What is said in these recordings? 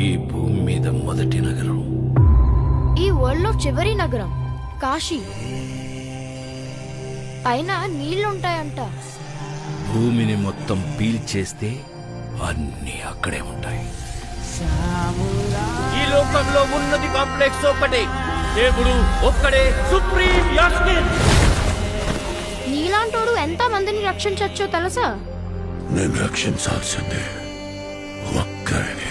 ఈ భూమి మీద మొదటి నగరం, ఈ వరల్డ్ లో చివరి నగరం కాశీ. పైన నీళ్లుంటాయంట. భూమిని మొత్తం పీల్చేస్తే అన్నీ అక్కడే ఉంటాయి. ఈ లోకంలో ఉన్నది కాంప్లెక్స్ ఒక్కటే, దేవుడు ఒక్కడే సుప్రీం యాస్మిన్. నీలాంటోడు ఎంత మందిని రక్షించచ్చో తెలుసా? నేను రక్షించాల్సిందే ఒక్కరిని.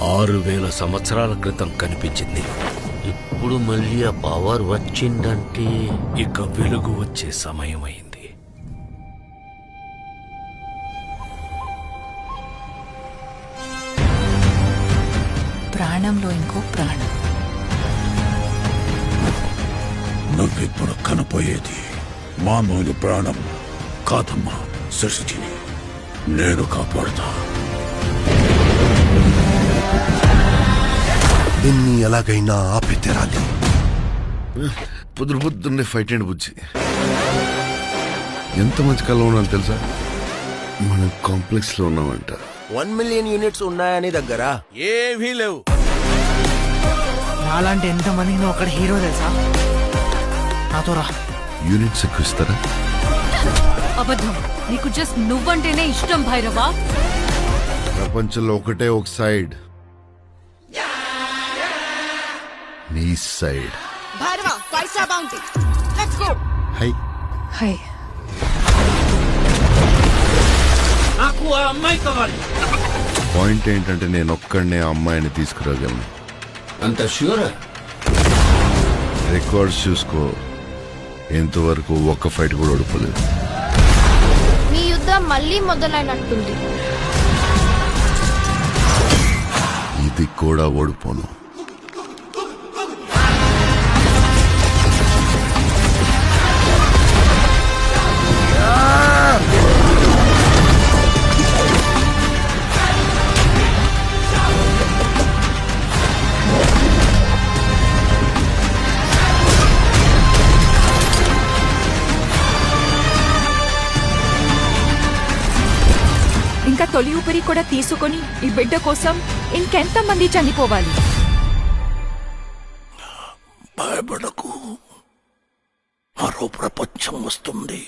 6000 సంవత్సరాల క్రితం కనిపించింది. ఇప్పుడు మళ్ళీ ఆ పవర్ వచ్చిందంటే ఇక వెలుగు వచ్చే సమయం అయింది. ప్రాణంలో ఇంకో ప్రాణం. నువ్విప్పుడు కనపోయేది మామూలు ప్రాణం కాదమ్మా, సృష్టిని నేను కాపాడుతా. దీన్ని ఎలాగైనా ఆపి తెరాలి. పొద్దున్నే ఫైట్ అండి బుజ్జి. ఎంత మంచి కళ ఉన్నాను తెలుసా? మనం కాంప్లెక్స్ లో ఉన్నామంట. 1 మిలియన్ యూనిట్స్ ఉన్నాయని దగ్గర ఏమీ లేవు. నాలాంటి ఎంత మందికి నువ్వు అక్కడ హీరో తెలుసా? నాతో రా. యూనిట్స్ ఎక్కువ ఇస్తారా? అబద్ధం. నీకు జస్ట్ నువ్వంటేనే ఇష్టం భైరవా. ప్రపంచంలో ఒకటే ఒక సైడ్, నీ side. Bhairava, paisa bounty. Let's go. Hi hi. నాకు ఆ అమ్మాయి కావాలి. పాయింట్ ఏంటంటే నేను ఒక్కడనే ఆ అమ్మాయిని తీసుకురాగలను. అంత ష్యూరా? రికార్డ్స్ చూసుకో, ఇంతవరకు ఒక్క ఫైట్ కూడా ఓడిపోలేదు. మీ యుద్ధం మళ్ళీ మొదలైనట్టుంది. ఇది కూడా ఓడిపోను. ఇంకా తొలి ఊపిరి కూడా తీసుకొని ఈ బిడ్డ కోసం ఇంకెంత మంది చనిపోవాలి? భయపడకు, మరో ప్రపంచం వస్తుంది.